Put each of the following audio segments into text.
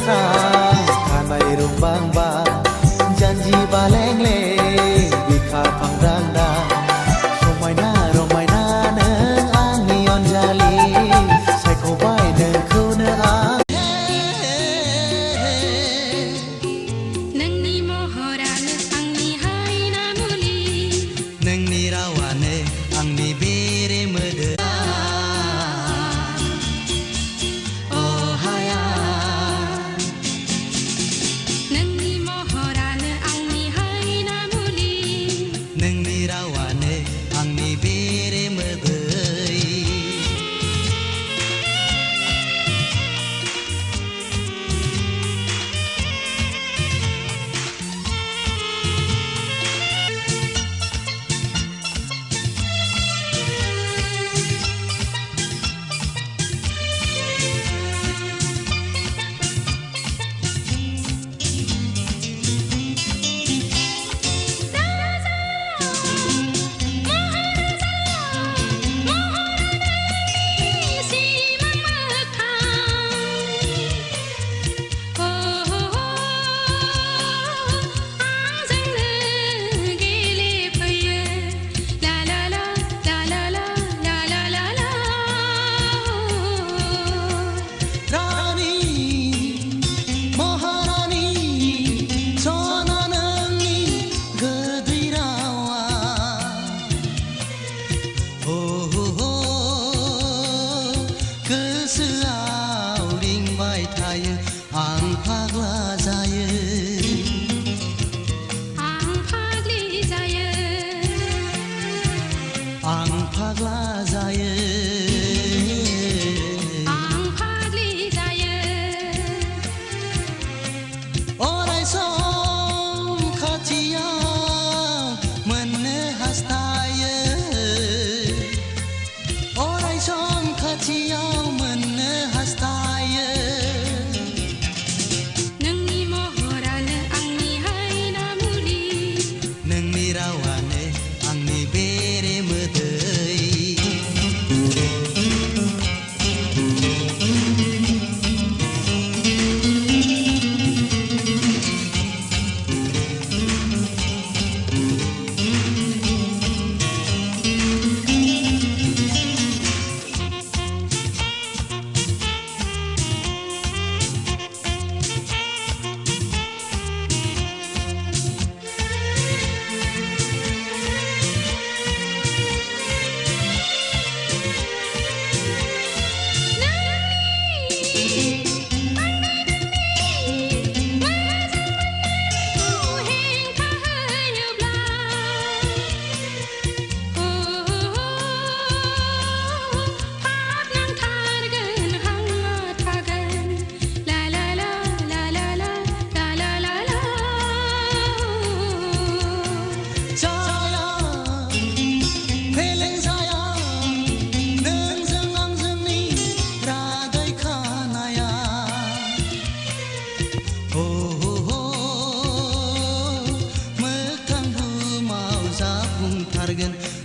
mesra kanai rumbang ba janji baleng-leng bika pangrang-rang romaina romaina neng angnion jali saiko bai nengkau ne ang nengni mohorane angni haina muli nengni rawane angni bere mede oh haya nengni mohorane angni haina muli nengni rawane angni bere mede ang pagla zaya ang pagli jaya ang pagla zaya ang pagli jaya orai som khatia mane hastaya orai som khatia mane hastaya nengni mohorane angni haina muli nengni rawane angni bere medei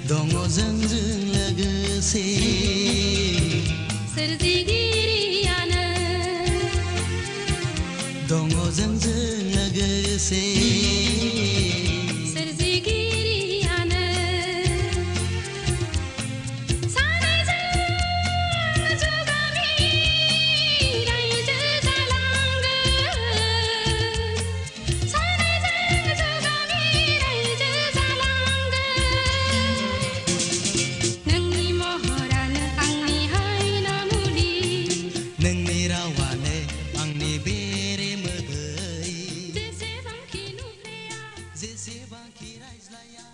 dongo jeng jeng legese serjigiriana dongo jeng jeng legese serjigiriana sanai jeng jugami rai jajalangga sanai jeng jugami rai jajalangga nengni mohorane angni haina muli nengni rawane angni bere medei jese bangki nukleya jese bangki raislaya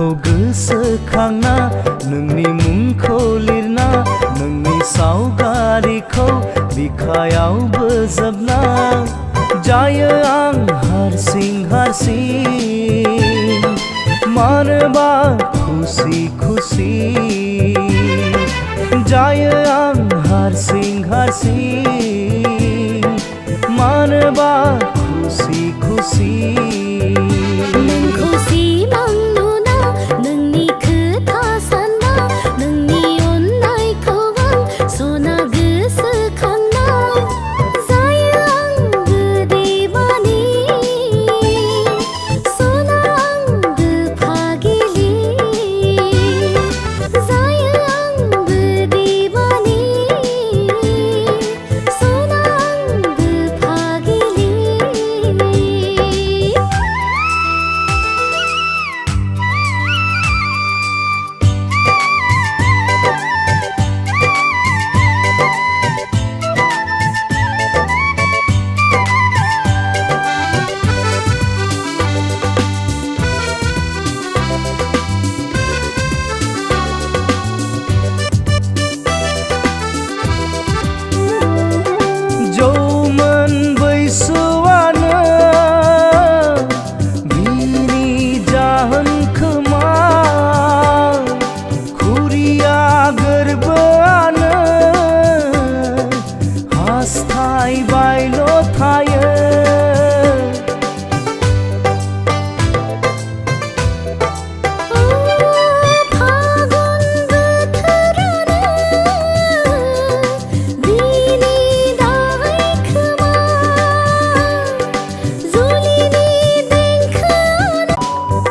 नोंखौ गोसोखांना नोंनि मुंखौ लिरना नोंनि सावगारिखौ बिखायाव बोजबना जायो आं हारसिं हारसिं मानोबा खुसि खुसि जायो आं हारसिं हारसिं मानोबा खुसि खुसि नोंखौ सिमां नुना नोंनि खोथा सानना नोंनि अननायखौ आं सना गोसोखांना जायो आंबो दैमानि सना आंबो फागिलि जायो आंबो दैमानि सना आंबो फागिलि जौमोन बैसोआनो बिनि जाहोन खोमा खुरिया गोरबोआनो हास्थायबायल' थायो फागुन बोथोरानो बिनि दाहाय खोमा जुलिनि देंखोआनो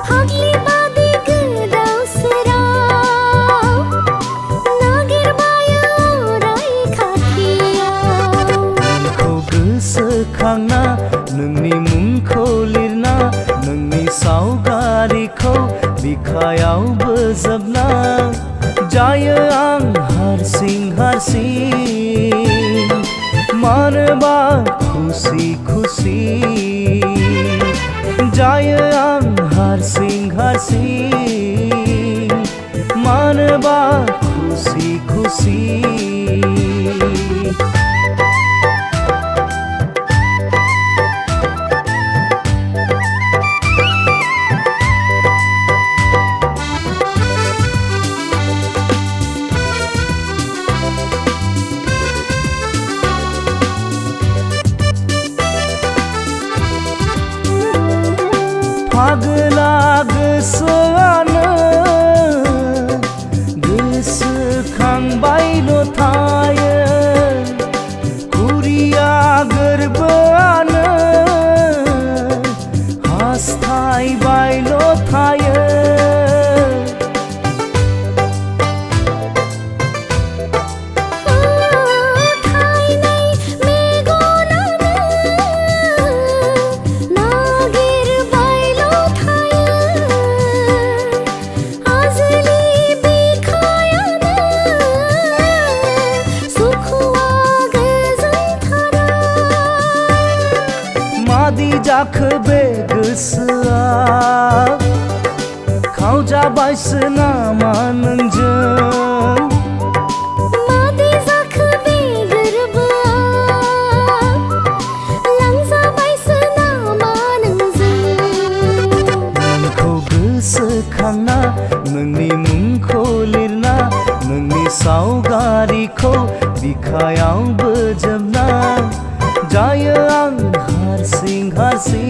फाग्लि बादि गोदाव सोराव नागिरबायो अराय खाथियाव नोंखौ गोसोखांना नोंनि मुंखौ लिरना नोंनि सावगारिखौ बिखायाव बोजबना जायो आं हारसिं हारसिं मानोबा खुसि खुसि जायो आं हारसिं हारसिं मानोबा खुसि खुसि फागला गोसोआनो गोसोखांबायल' थायो खुरिया गोरबोआनो हास्थायबायल' थायो थायनाय मेगनानो नागिरबायल' थायो आजोलि बिखायानो सुखुआ गोजोनथारा मादि जाखो बे गोसोआ खावजाबायसो नामा नोंजों मादि जाखो बे गोरबोआ लांजाबायसो नामा नोंजों नोंखौ गोसोखांना नोंनि मुंखौ लिरना नोंनि सावगारिखौ बिखायाव बोजबना जायो आं हारसिं हारसिं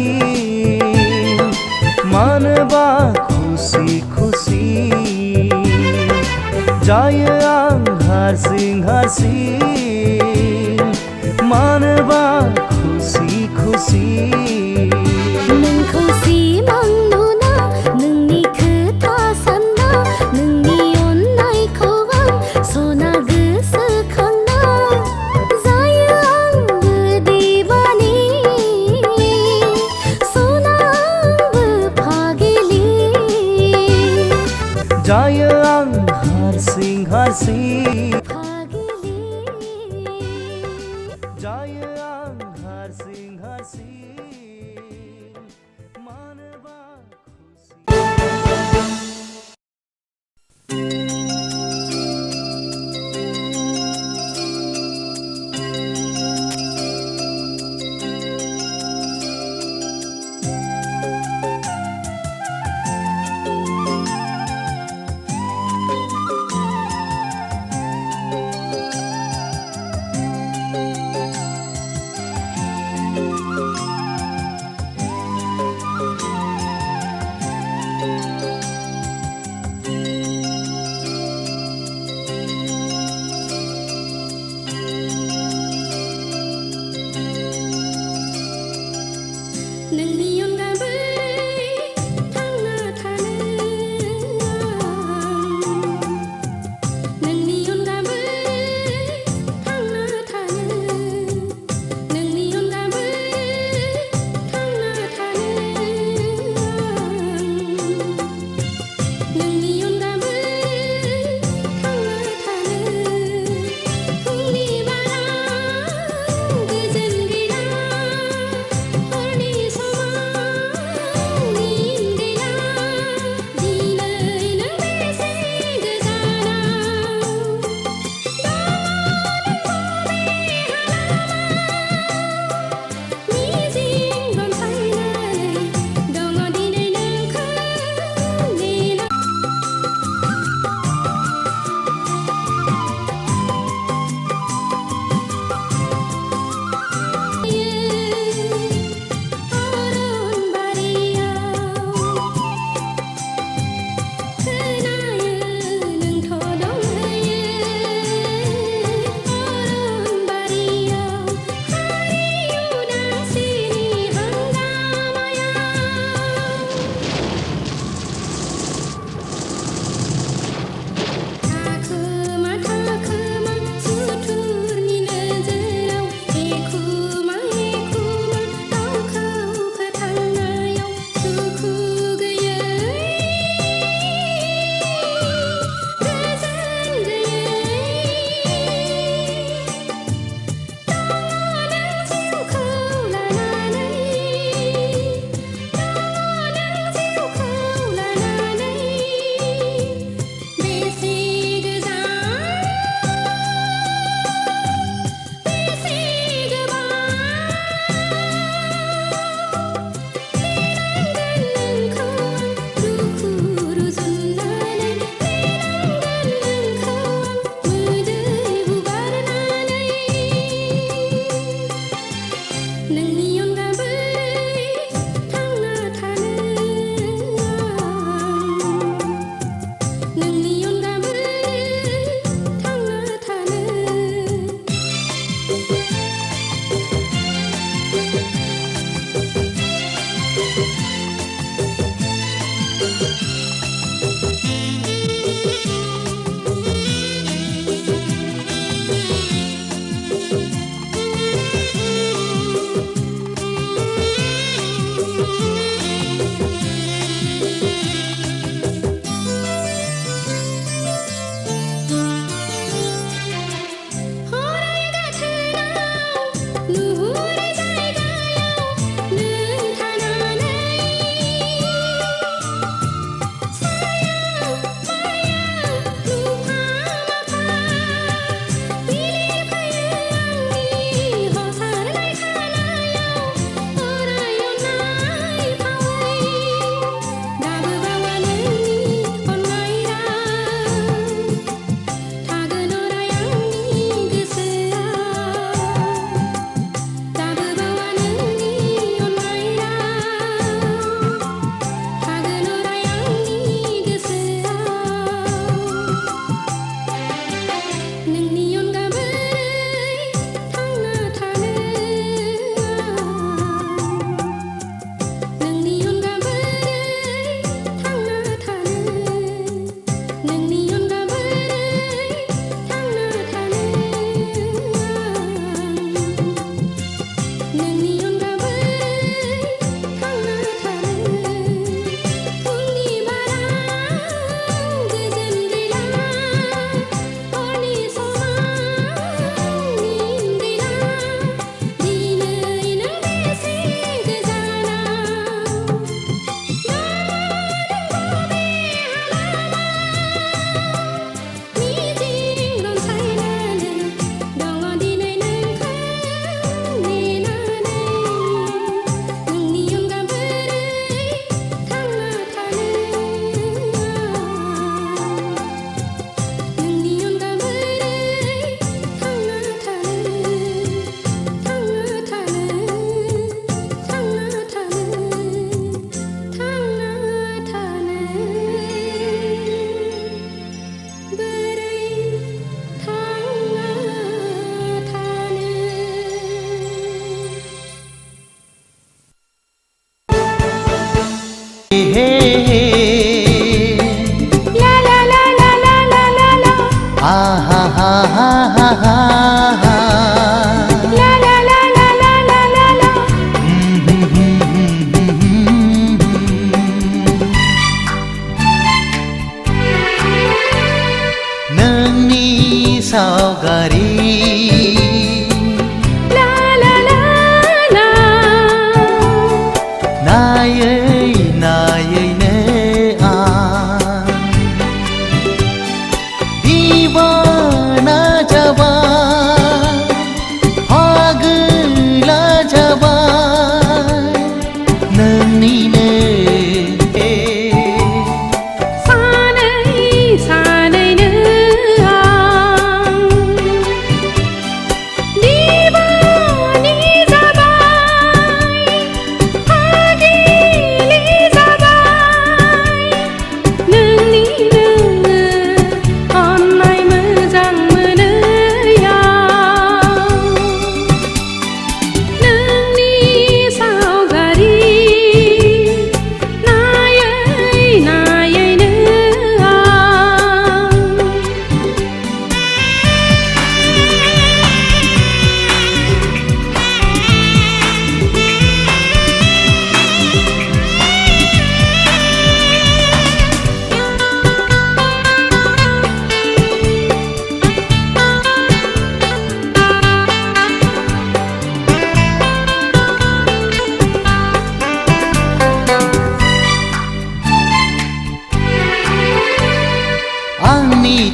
मानोबा खुसि खुसि जायो आं हारसिं हारसिं मानोबा खुसि खुसि नोंखौ सिमां नुना नोंनि खोथा सानना नोंनि अननायखौ आं सना गोसोखांना जायो आंबो दैमानि सना आंबो फागिलि जायो आं हारसिं हारसिं फागिलि जायो आं हारसिं हारसिं मानोबा खुसि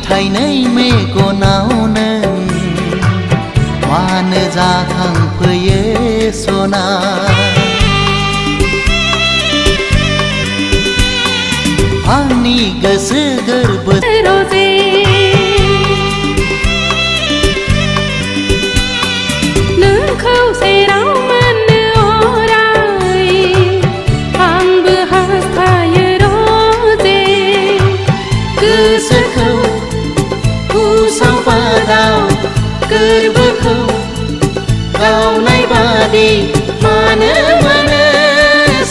थाइनै मेगनावनो मानो जाखांफैयो सना आंनि गोसो गोरबो रजे नोंखौ सेराव मोननो अराय आंबो हास्थायो रजे गोसोखौ हुसाव बादाव गोरबोखौ गावनाय बादि मानो मोनो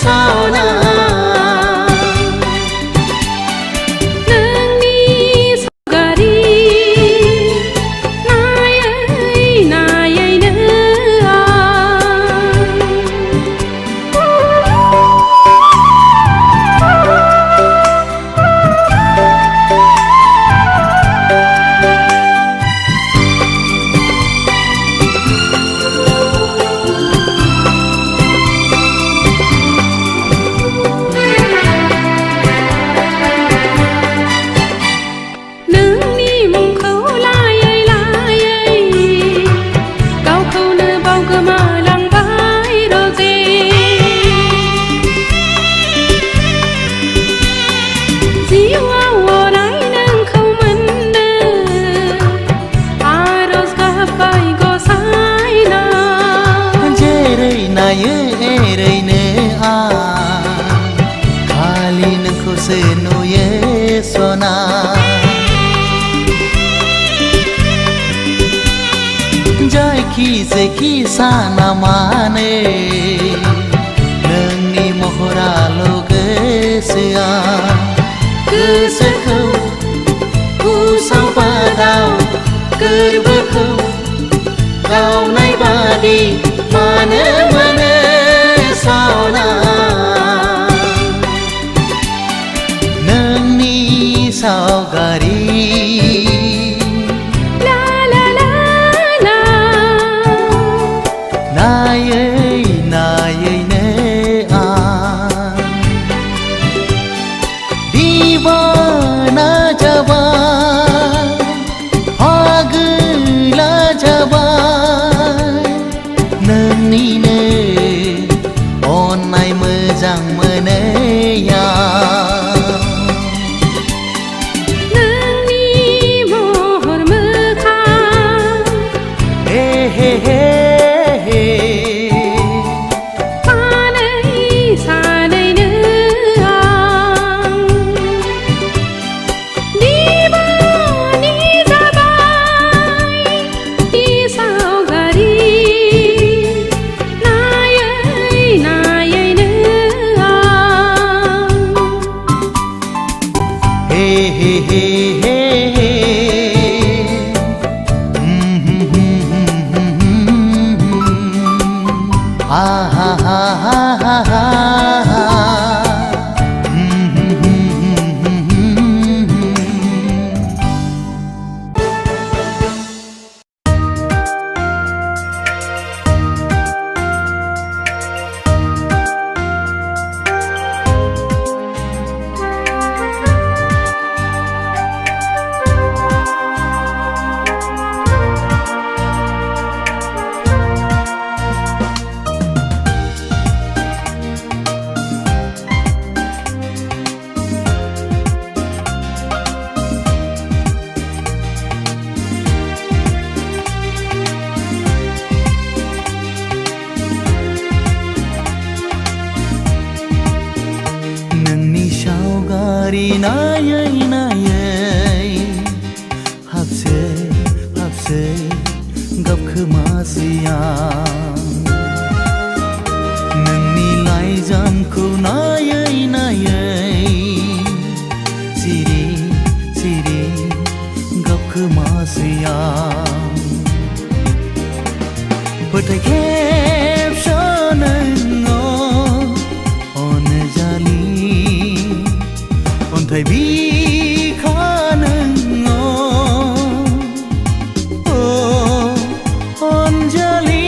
सावना जायो एरैनो आं खालि नोंखौसो नुयो सना जायखि जेखि साना मानो नोंनि महराल' गोसोआ गोसोखौ उसाव बादाव गोरबोखौ गावनाय बादि मानो मोनो सना नोंनि सावगारि नायै नायैनो आं दिवाना जाबाय पागला जाबाय नोंनिनो अननाय मोजां मोनैया नायै नायै हाबसै हाबसै गाबखोमासैया नोंनि लाइजामखौ नायै नायै सिरि सिरि गाबखोमासैया फोथाय खेबस'नो अनजालि अन्थाइ बिखानो अनजालि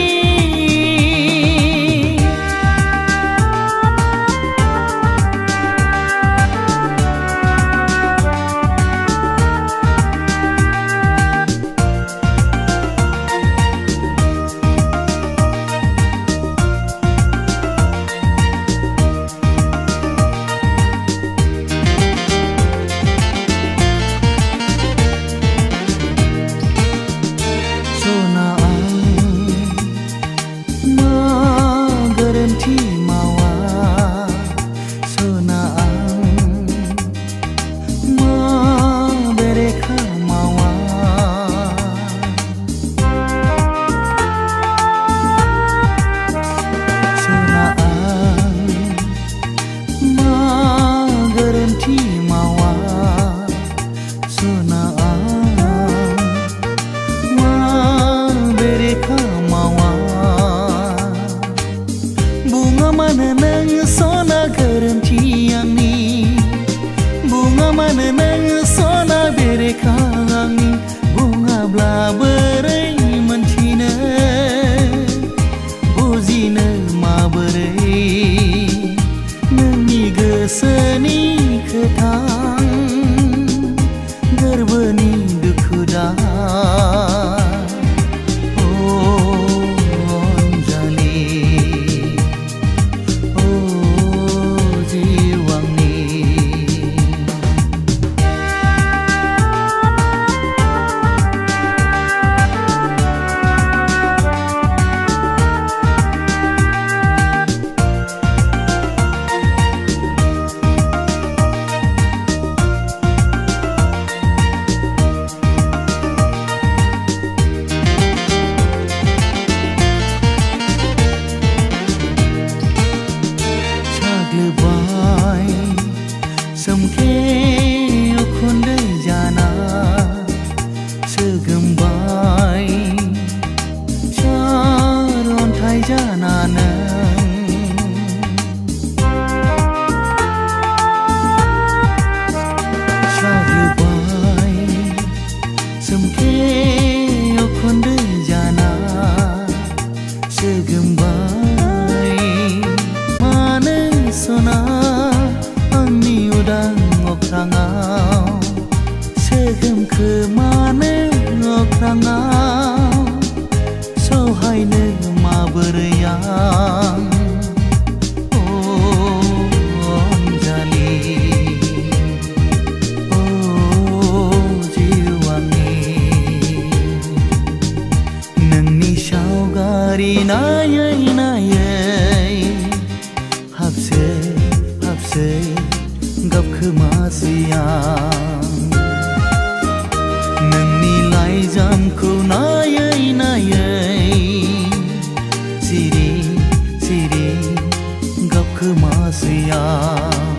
सै गाबखोमासै आं नोंनि लाइजामखौ नायै नायै सिरि सिरि गाबखोमासै आं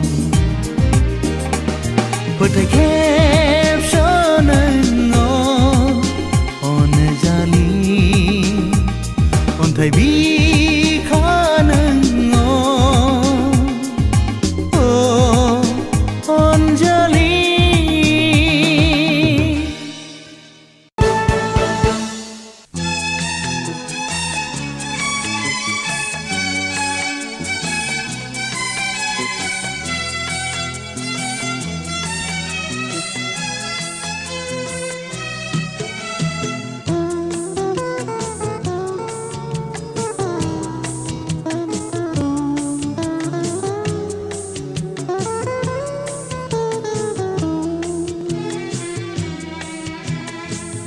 फोथाय खेबस'नो अनजालि अन्थाइ बिखानो अनजालि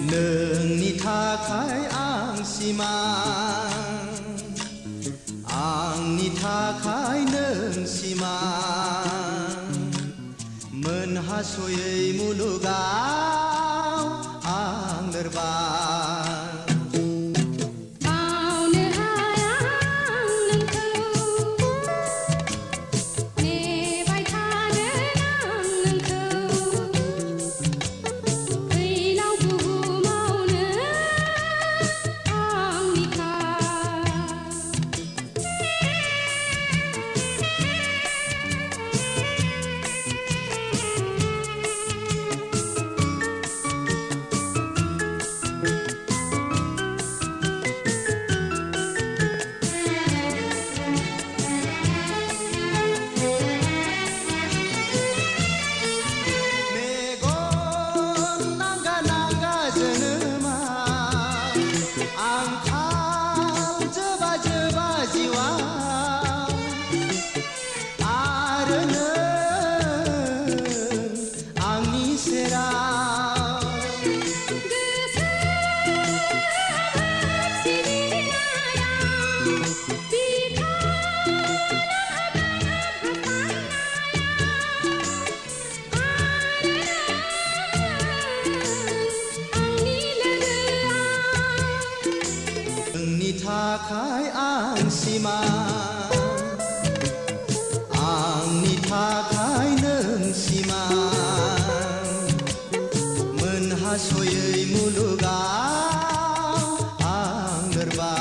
नोंनि थाखाय आं सिमां आंनि थाखाय नों सिमां मोनहास'यै मुलुगाव आं लोरबां बावनो हाया आं नोंखौ नेबाय थागोन आं नोंखौ फैलाव बुहुमावनो आंनिखा मेगन नांगा नांगा जोनोमा आंखाल जोबा जोबा जिउआ आरो नों आंनि सेराव नोंनि थाखाय आं सिमां आंनि थाखाय नों सिमां मोनहास'यै मुलुगाव आं लोरबां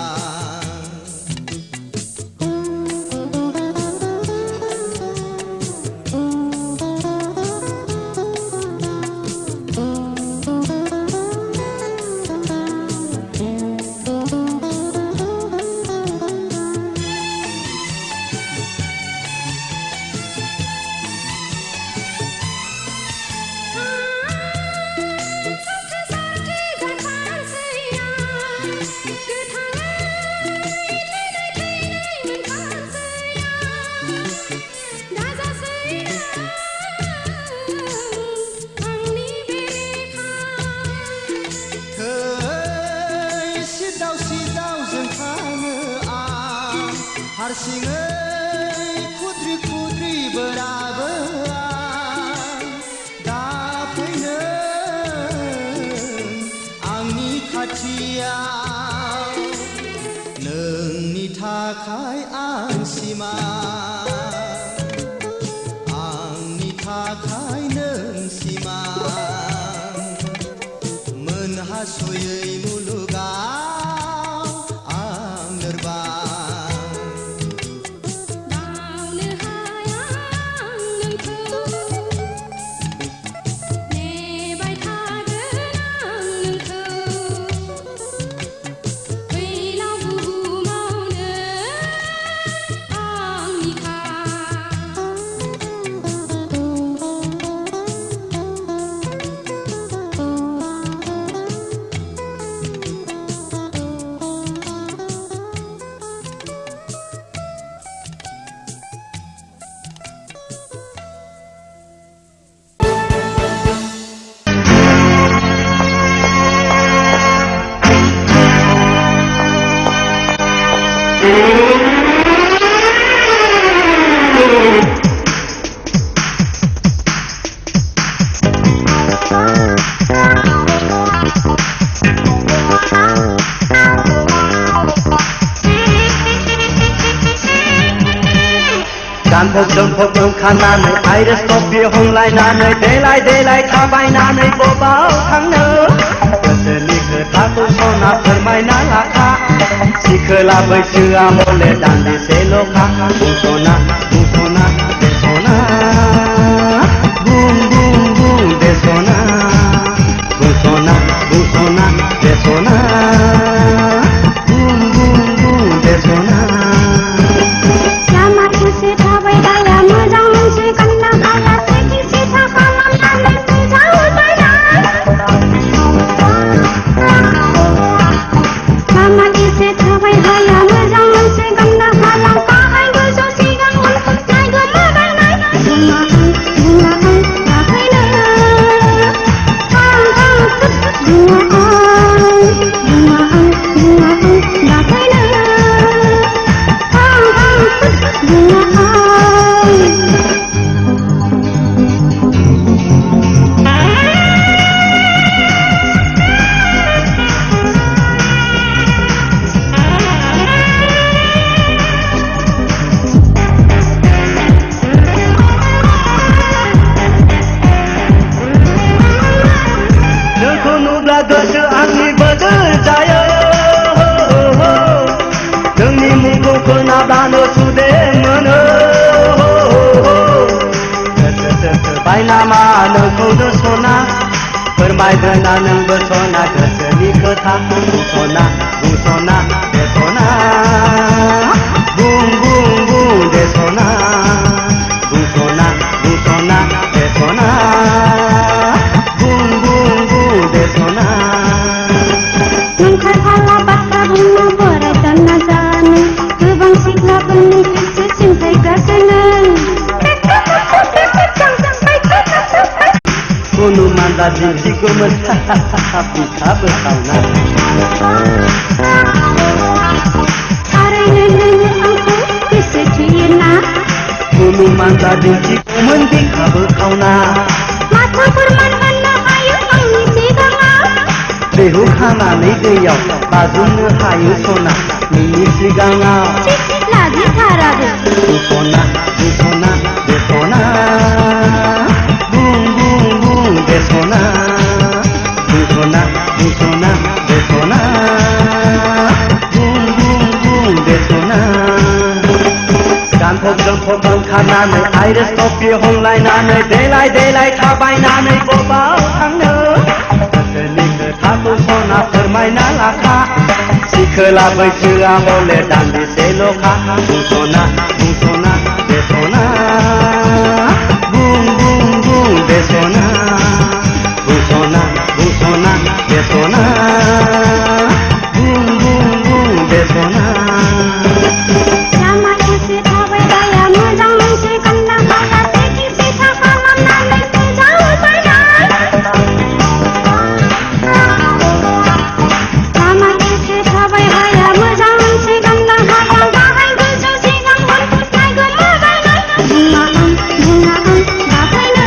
सिदाव सिदाव जों थाङो आं हारसिङै खुद्रि खुद्रि बोराबो आं दा फैनो आंनि खाथियाव नोंनि थाखाय आं सिमां आंनि थाखाय नों सिमां मोनहास'यै मुलुगाव आं लोरबां बावनो हाया आं नोंखौ नेबाय थागोन आं नोंखौ फैलाव बुहुमावनो आंनिखा गानफब जोमफब ओंखारनानै आइरिस कफि हमलायनानै देलाय थाबायनानै बबाव थांनो गोसोनि खोथाखौ सना फोरमायना लाखा सिखोला बैसोआ हले दान्दिसेल'खा बुंस'ना बेस'ना बुं बेस'ना बुंस'ना बेस'ना बुं बेस'ना लामा ससे थाबायबाया मोजां मोनसे गाननो हाला सेथि सेथा खालामनानै फैजावबायना लामा ससे थाबायबाया मोजां मोनसे गाननो हाला गाहाय गोजौ सिगां उन नायगोमोबायनाय बुङा गाखैनो बुङा गाखैनो नोंखौ नुब्ला गोसो आंनि बोदोर जायो नोंनि मुंखौ खोनाब्लानो सुदेम मोनो गोसो बायनामा नोंखौनो सना फोरमायगोना नोंबो सना गोसोनि खोथा बुंस'ना बेस'ना बुं बेस'ना बुंस'ना बेस'ना बेस'ना नोंथार हाला बाथ्रा बुंनो बोरायदा नाजानो गोबां सिख्लाफोरनि गोसो सिन्थायगासिनो कुनु मान्दा दिन्थिगौमोन बिखाबो सावना थारैनो नोङो आंखौ गोसो थोयोना कुनु मान्दा दिन्थिगौमोन बिखाबो खावना माथो फोरमान मोननो हायो आंनि सिगाङाव दैहु खानानै दैयाव बाजुमनो हायो सना नोंनि सिगाङाव लाजिथाराबो बुंस'ना बेस'ना बुं बेस'ना बुंस'ना बेस'ना बुं बेस'ना गानफब जोमफब ओंखारनानै आइरिस कफि हमलायनानै देलाय थाबायनानै बबाव थांनो गोसोनि खोथाखौ सना फोरमायना लाखा सिखोला बैसोआ हले दान्दिसेल'खा बुंस'ना बेस'ना बुं बेस'ना बुंस'ना बेस'ना बुं बेस'ना लामा ससे थाबायबाया मोजां मोनसे गाननो हाला सेथि सेथा खालामनानै फैजावबायना लामा ससे थाबायबाया मोजां मोनसे गाननो हाला गाहाय गोजौ सिगां उन नायगोमोबायनाय बुङा गाखैनो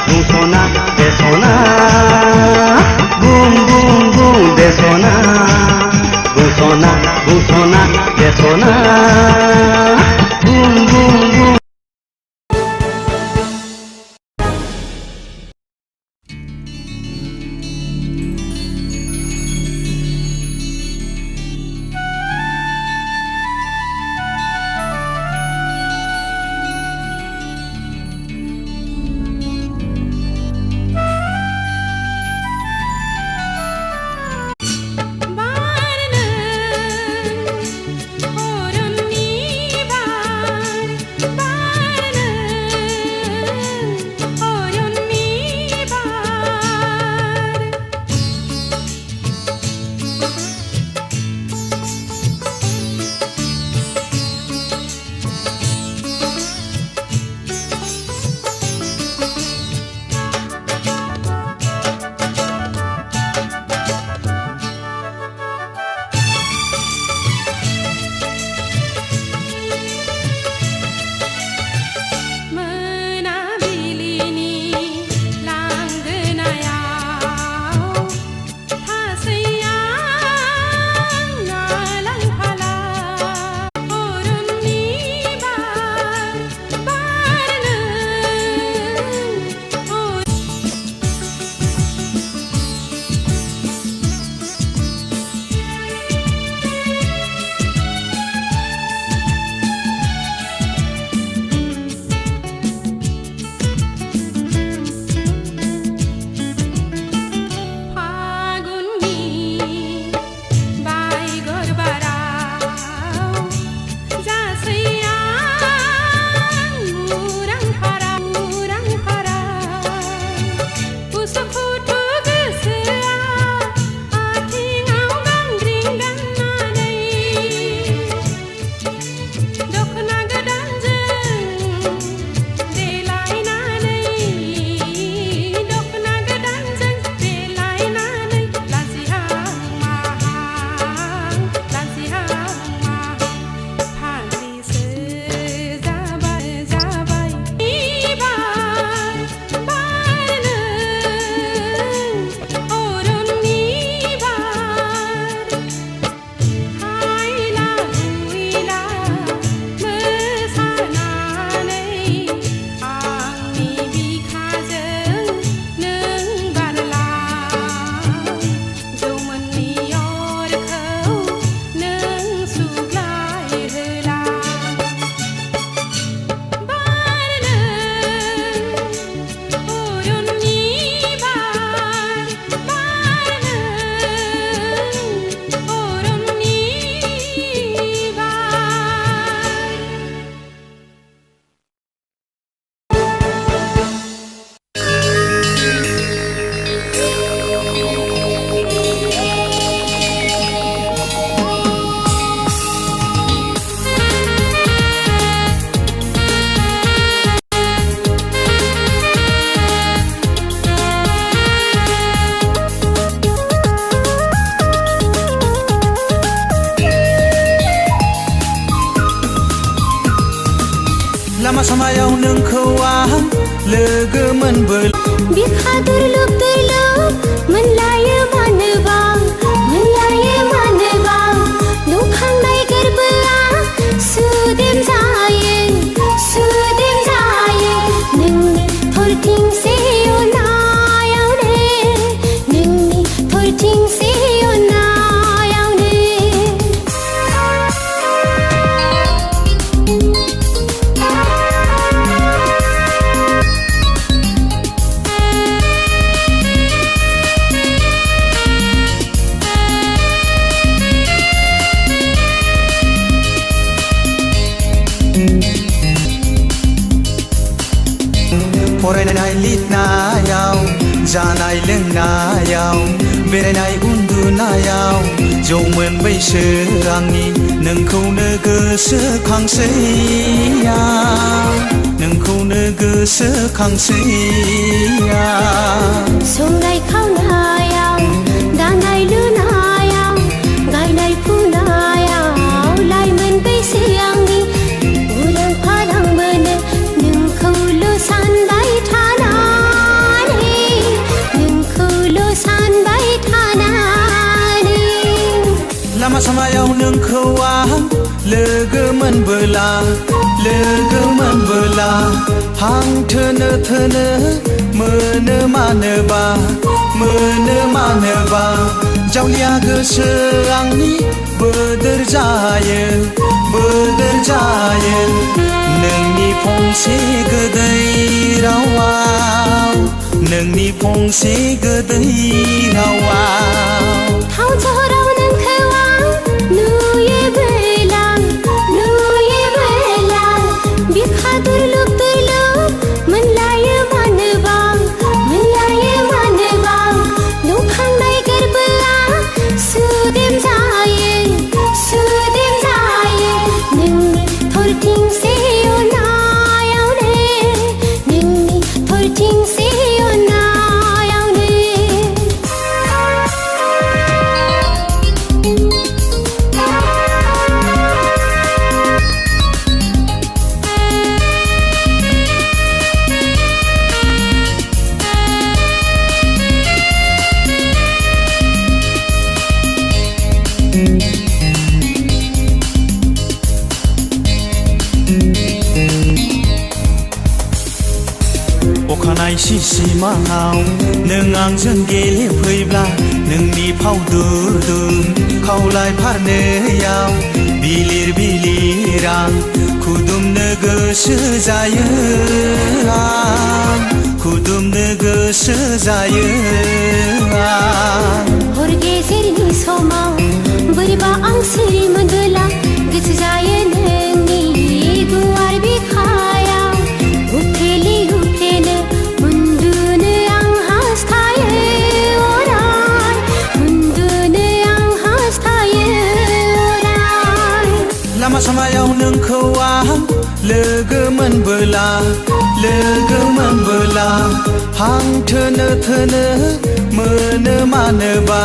बुंस'ना बेस'ना बुं बेस'ना बुंस'ना बेस'ना बुं बारनो हरनि लामा सामायाव नोंखौ आं लोगो मोनबो बिखा दुरलुब दुरलुब मोनलायो मानोबा दंखांनाय गोरबोआ सुदेम जायो नोंनि थरथिंसे अननायावनो नोंनि थरथिंसे अननायावनो फरायनाय लिरनायाव जानाय लोंनायाव बेरायनाय उन्दुनायाव जौमोन बैसो आंनि नोंखौनो गोसोखांसैया संनाय खावनायाव दानाय लुनायाव गायनाय फुनायाव लाइमोन बैसो आंनि उरां फारां मोनो नोंखौल' सानबाय थानानै लामा सामायाव नोंखौ आं लोगो मोनबोला हां थोनो मोनो मानोबा जावलिया गोसो आंनि बोदोर जायो नोंनि फंसे गोदै रावाव टाउन सहराव नोंखौ आं नुयोबोला बिखा दुरलुब मोनलायो मानोबा दंखांनाय गोरबोआ सुदेम जायो नोंनि थरथिंसे अननायावनो नोंनि थरथिंसे अननायावनो अखानाय सिमाङाव नों आंजों गेलेफैब्ला नोंनि फाव दुदुं खावलाय फारनैयाव बिलिर आं खुदुमनो गोसो जायो हर गेजेरनि समाव बोरैबा आं सिरि मोनबोला गोसो जायो नोंनि गुवार बिखायाव उफ्लेनो उन्दुनो आं हास्थायो अराय लामा सामायाव नोंखौ आं लोगो मोनबोला हां थोनो मोनो मानोबा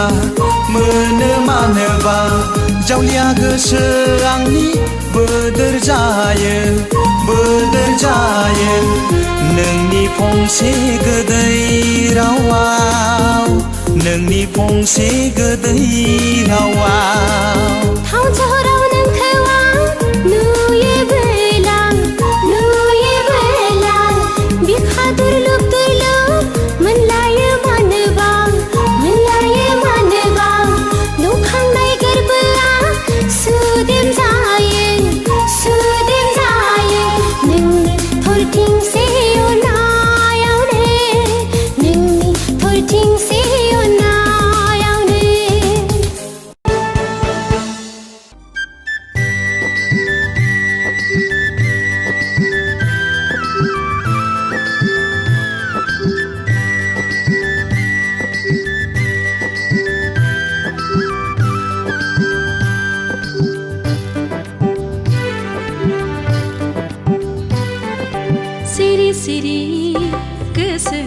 जावलिया गोसो आंनि बोदोर जायो नोंनि फंसे गोदै रावाव टाउन सहराव नोंखौ आं नुयोबोला बिखा दुरलुब मोनलायो मानोबा दंखांनाय गोरबोआ सुदेम जायो नोंनि थरथिंसे अननायावनो नोंनि थरथिंसे अननायावनो सिरि गोसो